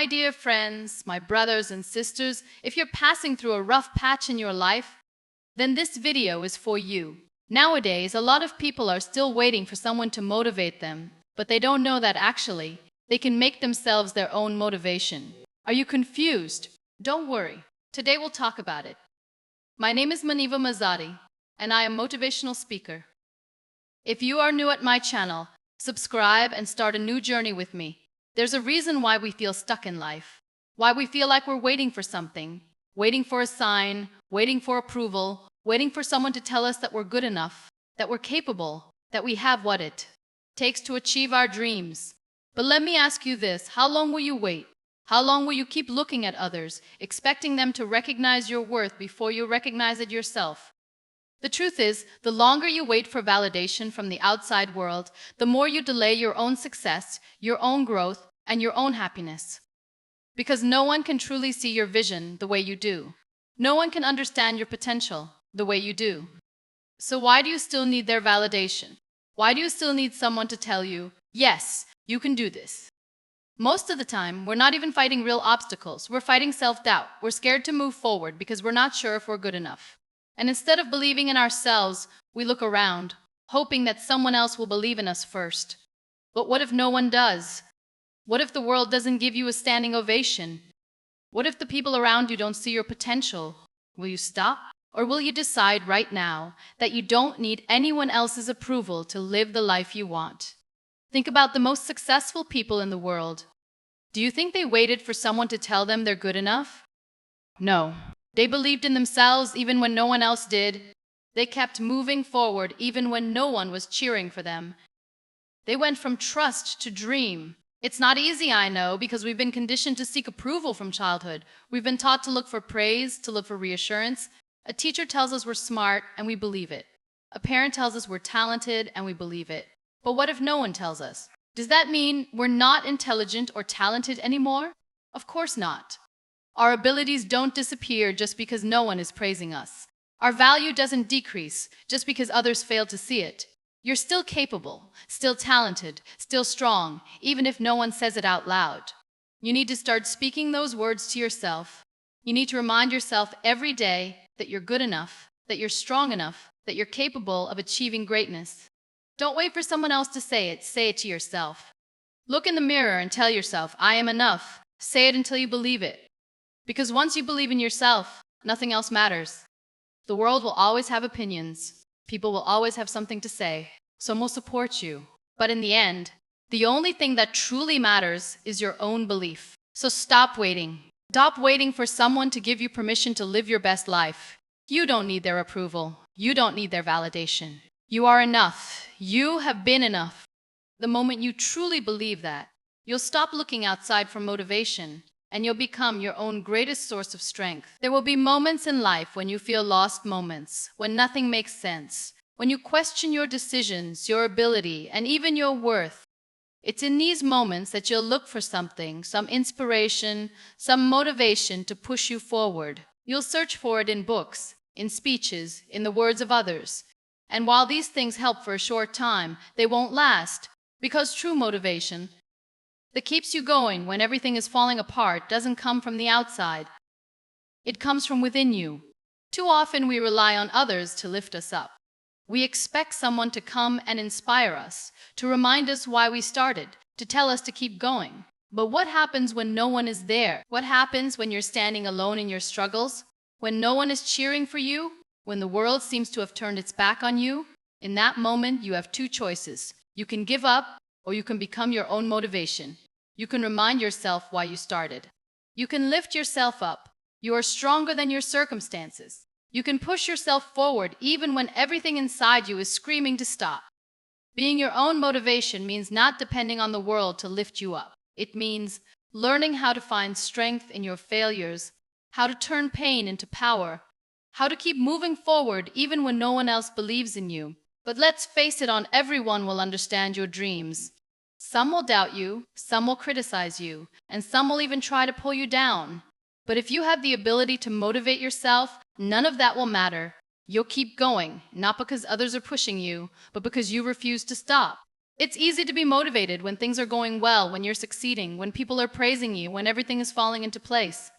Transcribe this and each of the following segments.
My dear friends, my brothers and sisters, if you're passing through a rough patch in your life, then this video is for you. Nowadays, a lot of people are still waiting for someone to motivate them, but they don't know that actually, they can make themselves their own motivation. Are you confused? Don't worry. Today we'll talk about it. My name is Muniba Mazari, and I am a motivational speaker. If you are new at my channel, subscribe and start a new journey with me. There's a reason why we feel stuck in life, why we feel like we're waiting for something, waiting for a sign, waiting for approval, waiting for someone to tell us that we're good enough, that we're capable, that we have what it takes to achieve our dreams. But let me ask you this, how long will you wait? How long will you keep looking at others, expecting them to recognize your worth before you recognize it yourself? The truth is, the longer you wait for validation from the outside world, the more you delay your own success, your own growth, and your own happiness. Because no one can truly see your vision the way you do. No one can understand your potential the way you do. So why do you still need their validation? Why do you still need someone to tell you, yes, you can do this? Most of the time, we're not even fighting real obstacles. We're fighting self-doubt. We're scared to move forward because we're not sure if we're good enough. And instead of believing in ourselves, we look around, hoping that someone else will believe in us first. But what if no one does? What if the world doesn't give you a standing ovation? What if the people around you don't see your potential? Will you stop? Or will you decide right now that you don't need anyone else's approval to live the life you want? Think about the most successful people in the world. Do you think they waited for someone to tell them they're good enough? No. They believed in themselves even when no one else did. They kept moving forward even when no one was cheering for them. They went from trust to dream. It's not easy, I know, because we've been conditioned to seek approval from childhood. We've been taught to look for praise, to look for reassurance. A teacher tells us we're smart, and we believe it. A parent tells us we're talented, and we believe it. But what if no one tells us? Does that mean we're not intelligent or talented anymore? Of course not. Our abilities don't disappear just because no one is praising us. Our value doesn't decrease just because others fail to see it. You're still capable, still talented, still strong, even if no one says it out loud. You need to start speaking those words to yourself. You need to remind yourself every day that you're good enough, that you're strong enough, that you're capable of achieving greatness. Don't wait for someone else to say it to yourself. Look in the mirror and tell yourself, I am enough. Say it until you believe it. Because once you believe in yourself, nothing else matters. The world will always have opinions. People will always have something to say. Some will support you. But in the end, the only thing that truly matters is your own belief. So stop waiting. Stop waiting for someone to give you permission to live your best life. You don't need their approval. You don't need their validation. You are enough. You have been enough. The moment you truly believe that, you'll stop looking outside for motivation, and you'll become your own greatest source of strength. There will be moments in life when you feel lost, moments when nothing makes sense, when you question your decisions, your ability, and even your worth. It's in these moments that you'll look for something, some inspiration, some motivation to push you forward. You'll search for it in books, in speeches, in the words of others. And while these things help for a short time, they won't last, because true motivation that keeps you going when everything is falling apart doesn't come from the outside. It comes from within you. Too often we rely on others to lift us up. We expect someone to come and inspire us, to remind us why we started, to tell us to keep going. But what happens when no one is there? What happens when you're standing alone in your struggles? When no one is cheering for you? When the world seems to have turned its back on you? In that moment, you have two choices. You can give up, or you can become your own motivation. You can remind yourself why you started. You can lift yourself up. You are stronger than your circumstances. You can push yourself forward even when everything inside you is screaming to stop. Being your own motivation means not depending on the world to lift you up. It means learning how to find strength in your failures, how to turn pain into power, how to keep moving forward even when no one else believes in you. But let's face it, not everyone will understand your dreams. Some will doubt you, some will criticize you, and some will even try to pull you down. But if you have the ability to motivate yourself, none of that will matter. You'll keep going, not because others are pushing you, but because you refuse to stop. It's easy to be motivated when things are going well, when you're succeeding, when people are praising you, when everything is falling into place.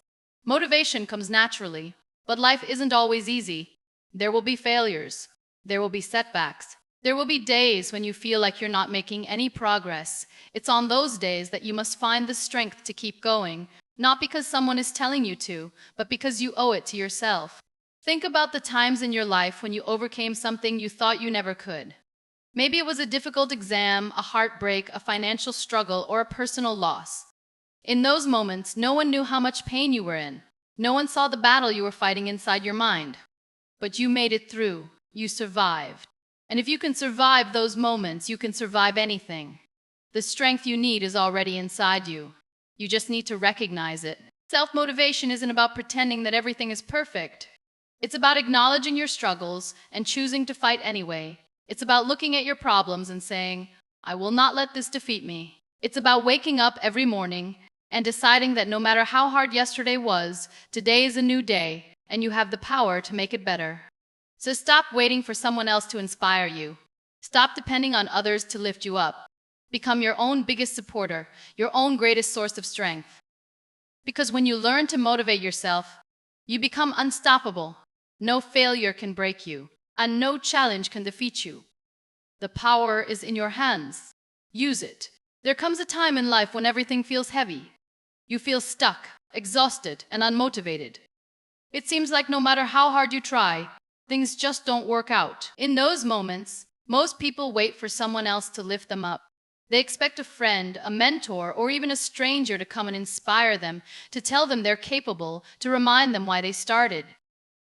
Motivation comes naturally, but life isn't always easy. There will be failures. There will be setbacks. There will be days when you feel like you're not making any progress. It's on those days that you must find the strength to keep going, not because someone is telling you to, but because you owe it to yourself. Think about the times in your life when you overcame something you thought you never could. Maybe it was a difficult exam, a heartbreak, a financial struggle, or a personal loss. In those moments, no one knew how much pain you were in. No one saw the battle you were fighting inside your mind. But you made it through. You survived. And if you can survive those moments, you can survive anything. The strength you need is already inside you. You just need to recognize it. Self-motivation isn't about pretending that everything is perfect. It's about acknowledging your struggles and choosing to fight anyway. It's about looking at your problems and saying, I will not let this defeat me. It's about waking up every morning and deciding that no matter how hard yesterday was, today is a new day, and you have the power to make it better. So stop waiting for someone else to inspire you. Stop depending on others to lift you up. Become your own biggest supporter, your own greatest source of strength. Because when you learn to motivate yourself, you become unstoppable. No failure can break you, and no challenge can defeat you. The power is in your hands. Use it. There comes a time in life when everything feels heavy. You feel stuck, exhausted, and unmotivated. It seems like no matter how hard you try, things just don't work out. In those moments, most people wait for someone else to lift them up. They expect a friend, a mentor, or even a stranger to come and inspire them, to tell them they're capable, to remind them why they started.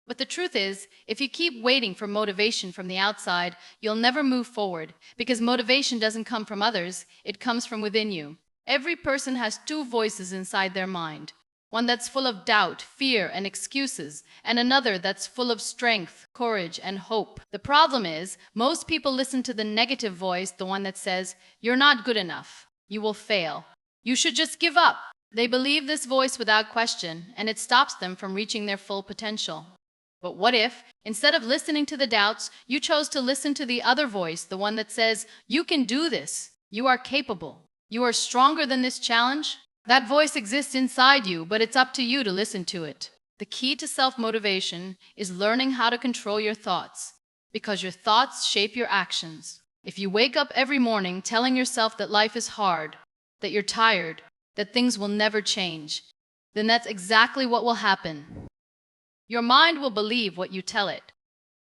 But the truth is, if you keep waiting for motivation from the outside, you'll never move forward, because motivation doesn't come from others, it comes from within you. Every person has two voices inside their mind. One that's full of doubt, fear, and excuses, and another that's full of strength, courage, and hope. The problem is, most people listen to the negative voice, the one that says, you're not good enough, you will fail, you should just give up. They believe this voice without question, and it stops them from reaching their full potential. But what if, instead of listening to the doubts, you chose to listen to the other voice, the one that says, you can do this, you are capable, you are stronger than this challenge? That voice exists inside you, but it's up to you to listen to it. The key to self-motivation is learning how to control your thoughts, because your thoughts shape your actions. If you wake up every morning telling yourself that life is hard, that you're tired, that things will never change, then that's exactly what will happen. Your mind will believe what you tell it.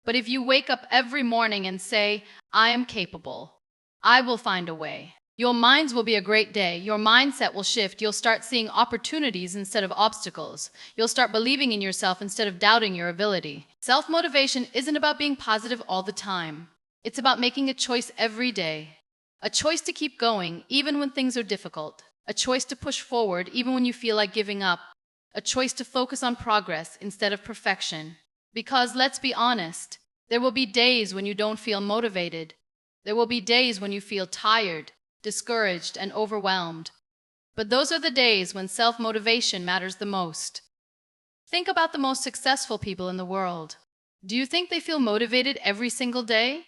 But if you wake up every morning and say, I am capable, I will find a way, your minds will be a great day. Your mindset will shift. You'll start seeing opportunities instead of obstacles. You'll start believing in yourself instead of doubting your ability. Self-motivation isn't about being positive all the time. It's about making a choice every day. A choice to keep going even when things are difficult. A choice to push forward even when you feel like giving up. A choice to focus on progress instead of perfection. Because let's be honest, there will be days when you don't feel motivated. There will be days when you feel tired, discouraged, and overwhelmed. But those are the days when self-motivation matters the most. Think about the most successful people in the world. Do you think they feel motivated every single day?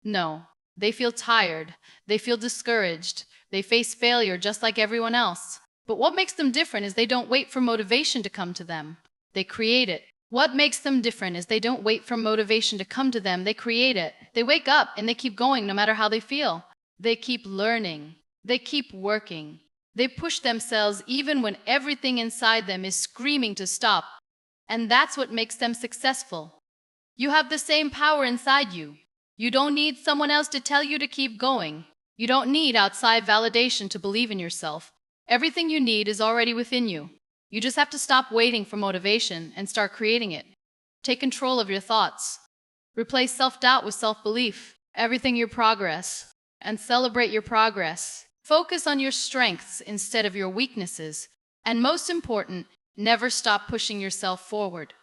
No. They feel tired. They feel discouraged. They face failure just like everyone else. But what makes them different is they don't wait for motivation to come to them. They create it. What makes them different is they don't wait for motivation to come to them. They create it. They wake up and they keep going no matter how they feel. They keep learning. They keep working. They push themselves even when everything inside them is screaming to stop. And that's what makes them successful. You have the same power inside you. You don't need someone else to tell you to keep going. You don't need outside validation to believe in yourself. Everything you need is already within you. You just have to stop waiting for motivation and start creating it. Take control of your thoughts. Replace self-doubt with self-belief. Everything your progress. And celebrate your progress. Focus on your strengths instead of your weaknesses. And most important, never stop pushing yourself forward.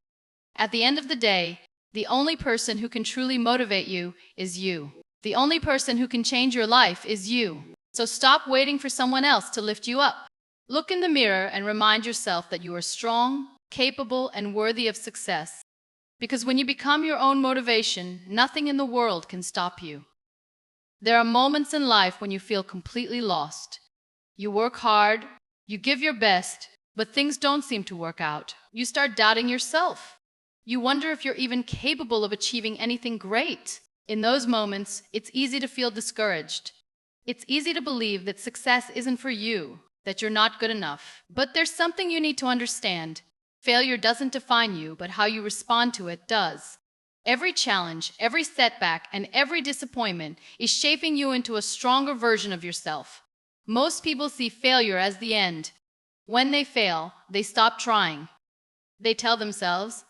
At the end of the day, the only person who can truly motivate you is you. The only person who can change your life is you. So stop waiting for someone else to lift you up. Look in the mirror and remind yourself that you are strong, capable, and worthy of success. Because when you become your own motivation, nothing in the world can stop you. There are moments in life when you feel completely lost. You work hard, you give your best, but things don't seem to work out. You start doubting yourself. You wonder if you're even capable of achieving anything great. In those moments, it's easy to feel discouraged. It's easy to believe that success isn't for you, that you're not good enough. But there's something you need to understand. Failure doesn't define you, but how you respond to it does. Every challenge, every setback, and every disappointment is shaping you into a stronger version of yourself. Most people see failure as the end. When they fail, they stop trying. They tell themselves,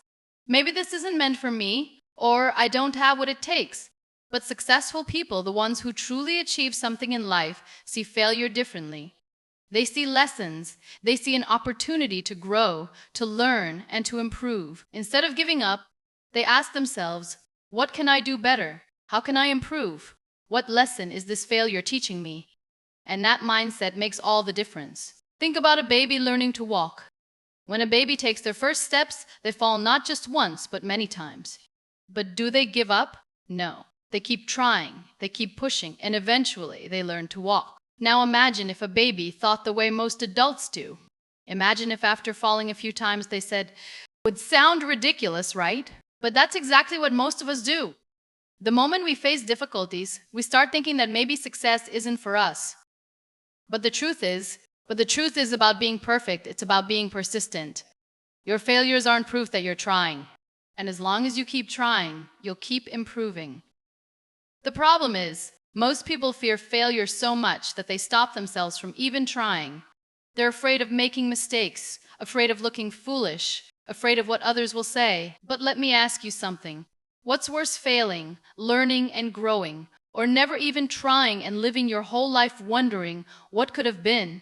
maybe this isn't meant for me, or I don't have what it takes. But successful people, the ones who truly achieve something in life, see failure differently. They see lessons. They see an opportunity to grow, to learn, and to improve. Instead of giving up, they ask themselves, what can I do better? How can I improve? What lesson is this failure teaching me? And that mindset makes all the difference. Think about a baby learning to walk. When a baby takes their first steps, they fall not just once, but many times. But do they give up? No. They keep trying, they keep pushing, and eventually they learn to walk. Now imagine if a baby thought the way most adults do. Imagine if after falling a few times they said, would sound ridiculous, right? But that's exactly what most of us do. The moment we face difficulties, we start thinking that maybe success isn't for us. But the truth is about being perfect. It's about being persistent. Your failures aren't proof that you're trying. And as long as you keep trying, you'll keep improving. The problem is, most people fear failure so much that they stop themselves from even trying. They're afraid of making mistakes, afraid of looking foolish, afraid of what others will say. But let me ask you something. What's worse, failing, learning and growing, or never even trying and living your whole life wondering what could have been?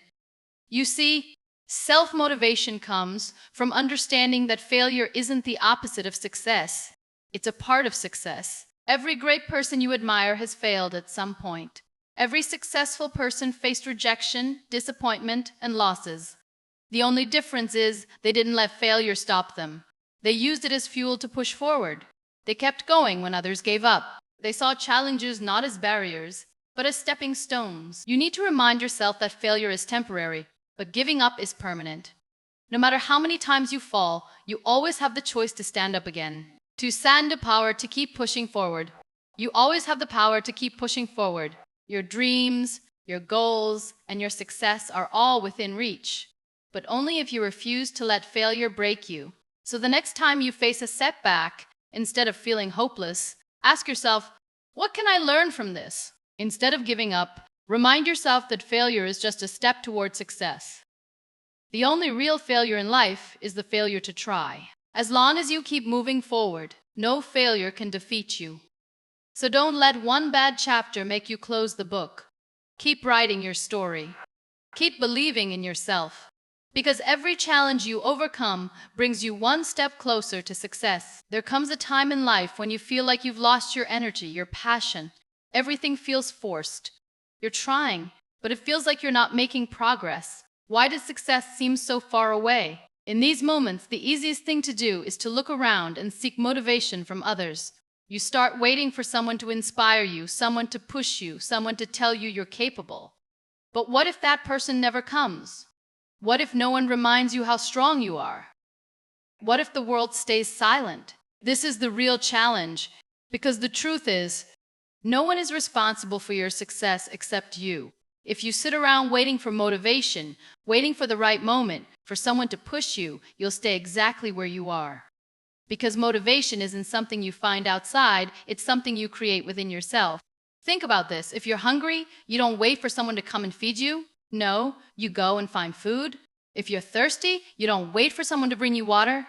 You see, self-motivation comes from understanding that failure isn't the opposite of success. It's a part of success. Every great person you admire has failed at some point. Every successful person faced rejection, disappointment, and losses. The only difference is they didn't let failure stop them. They used it as fuel to push forward. They kept going when others gave up. They saw challenges not as barriers, but as stepping stones. You need to remind yourself that failure is temporary, but giving up is permanent. No matter how many times you fall, you always have the choice to stand up again. To stand the power to keep pushing forward. You always have the power to keep pushing forward. Your dreams, your goals, and your success are all within reach. But only if you refuse to let failure break you. So the next time you face a setback, instead of feeling hopeless, ask yourself, what can I learn from this? Instead of giving up, remind yourself that failure is just a step toward success. The only real failure in life is the failure to try. As long as you keep moving forward, no failure can defeat you. So don't let one bad chapter make you close the book. Keep writing your story. Keep believing in yourself. Because every challenge you overcome brings you one step closer to success. There comes a time in life when you feel like you've lost your energy, your passion. Everything feels forced. You're trying, but it feels like you're not making progress. Why does success seem so far away? In these moments, the easiest thing to do is to look around and seek motivation from others. You start waiting for someone to inspire you, someone to push you, someone to tell you you're capable. But what if that person never comes? What if no one reminds you how strong you are? What if the world stays silent? This is the real challenge, because the truth is, no one is responsible for your success except you. If you sit around waiting for motivation, waiting for the right moment, for someone to push you, you'll stay exactly where you are. Because motivation isn't something you find outside, it's something you create within yourself. Think about this. If you're hungry, you don't wait for someone to come and feed you. No, you go and find food. If you're thirsty, you don't wait for someone to bring you water.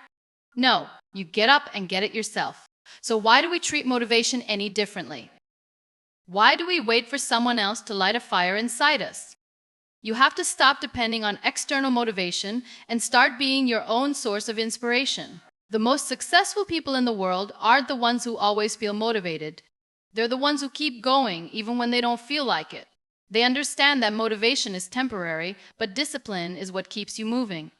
No, you get up and get it yourself. So why do we treat motivation any differently? Why do we wait for someone else to light a fire inside us? You have to stop depending on external motivation and start being your own source of inspiration. The most successful people in the world aren't the ones who always feel motivated. They're the ones who keep going even when they don't feel like it. They understand that motivation is temporary, but discipline is what keeps you moving.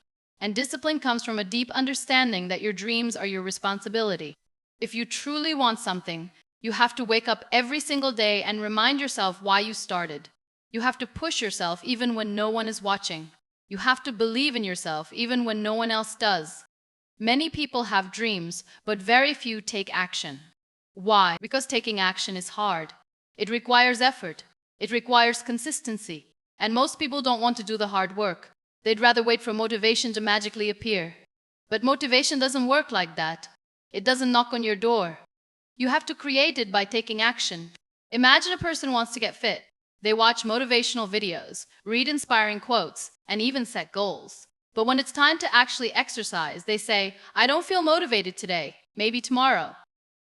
And discipline comes from a deep understanding that your dreams are your responsibility. If you truly want something, You have to wake up every single day and remind yourself why you started. You have to push yourself even when no one is watching. You have to believe in yourself even when no one else does. Many people have dreams, but very few take action. Why? Because taking action is hard. It requires effort. It requires consistency. And most people don't want to do the hard work. They'd rather wait for motivation to magically appear. But motivation doesn't work like that. It doesn't knock on your door. You have to create it by taking action. Imagine a person wants to get fit. They watch motivational videos, read inspiring quotes, and even set goals. But when it's time to actually exercise, they say, I don't feel motivated today, maybe tomorrow.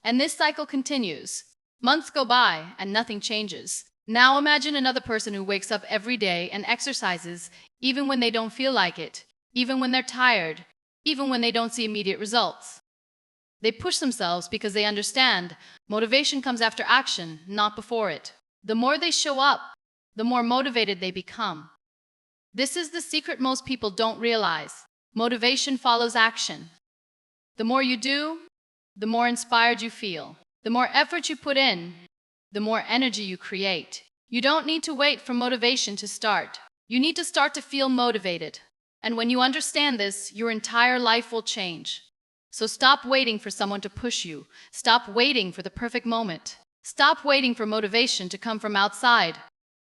And this cycle continues. Months go by and nothing changes. Now imagine another person who wakes up every day and exercises, even when they don't feel like it, even when they're tired, even when they don't see immediate results. They push themselves because they understand motivation comes after action, not before it. The more they show up, the more motivated they become. This is the secret most people don't realize. Motivation follows action. The more you do, the more inspired you feel. The more effort you put in, the more energy you create. You don't need to wait for motivation to start. You need to start to feel motivated. And when you understand this, your entire life will change. So stop waiting for someone to push you. Stop waiting for the perfect moment. Stop waiting for motivation to come from outside.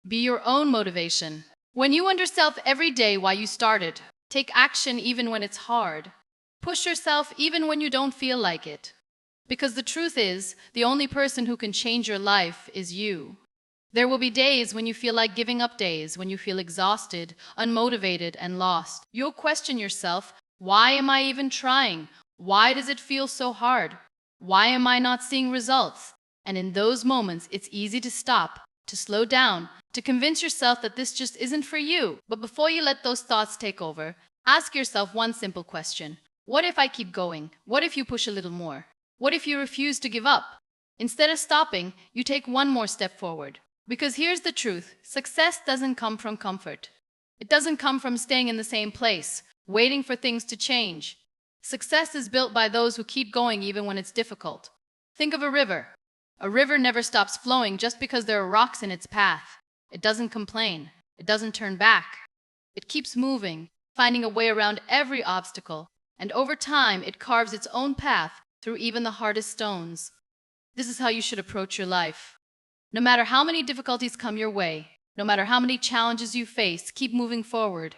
Be your own motivation. When you understand every day why you started, take action even when it's hard. Push yourself even when you don't feel like it. Because the truth is, the only person who can change your life is you. There will be days when you feel like giving up, days when you feel exhausted, unmotivated, and lost. You'll question yourself, why am I even trying? Why does it feel so hard? Why am I not seeing results? And in those moments, it's easy to stop, to slow down, to convince yourself that this just isn't for you. But before you let those thoughts take over, ask yourself one simple question. What if I keep going? What if you push a little more? What if you refuse to give up? Instead of stopping, you take one more step forward. Because here's the truth, success doesn't come from comfort. It doesn't come from staying in the same place, waiting for things to change. Success is built by those who keep going even when it's difficult. Think of a river. A river never stops flowing just because there are rocks in its path. It doesn't complain. It doesn't turn back. It keeps moving, finding a way around every obstacle. And over time, it carves its own path through even the hardest stones. This is how you should approach your life. No matter how many difficulties come your way, no matter how many challenges you face, keep moving forward.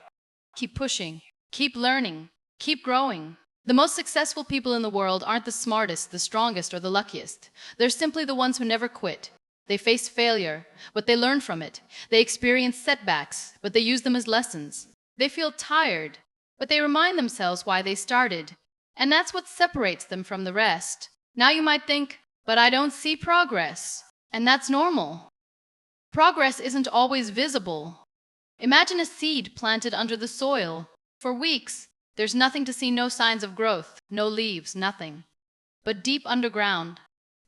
Keep pushing. Keep learning. Keep growing. The most successful people in the world aren't the smartest, the strongest, or the luckiest. They're simply the ones who never quit. They face failure, but they learn from it. They experience setbacks, but they use them as lessons. They feel tired, but they remind themselves why they started. And that's what separates them from the rest. Now you might think, but I don't see progress. And that's normal. Progress isn't always visible. Imagine a seed planted under the soil. For weeks, there's nothing to see, no signs of growth, no leaves, nothing. But deep underground,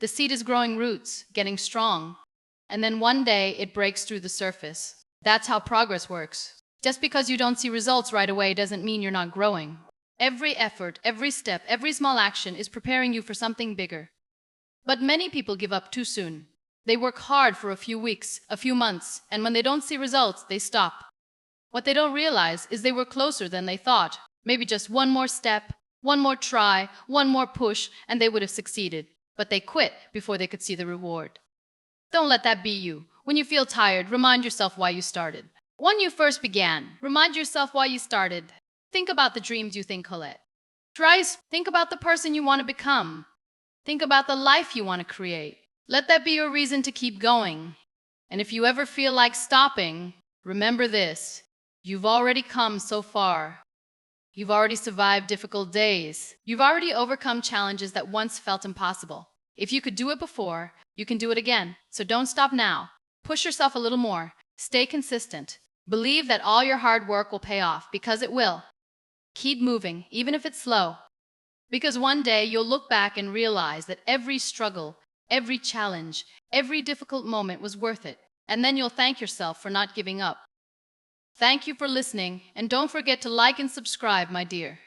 the seed is growing roots, getting strong. And then one day, it breaks through the surface. That's how progress works. Just because you don't see results right away doesn't mean you're not growing. Every effort, every step, every small action is preparing you for something bigger. But many people give up too soon. They work hard for a few weeks, a few months, and when they don't see results, they stop. What they don't realize is they were closer than they thought. Maybe just one more step, one more try, one more push, and they would have succeeded. But they quit before they could see the reward. Don't let that be you. When you feel tired, remind yourself why you started. When you first began, remind yourself why you started. Think about the dreams you think Colette. Think about the person you want to become. Think about the life you want to create. Let that be your reason to keep going. And if you ever feel like stopping, remember this. You've already come so far. You've already survived difficult days. You've already overcome challenges that once felt impossible. If you could do it before, you can do it again. So don't stop now. Push yourself a little more. Stay consistent. Believe that all your hard work will pay off, because it will. Keep moving, even if it's slow. Because one day you'll look back and realize that every struggle, every challenge, every difficult moment was worth it. And then you'll thank yourself for not giving up. Thank you for listening, and don't forget to like and subscribe, my dear.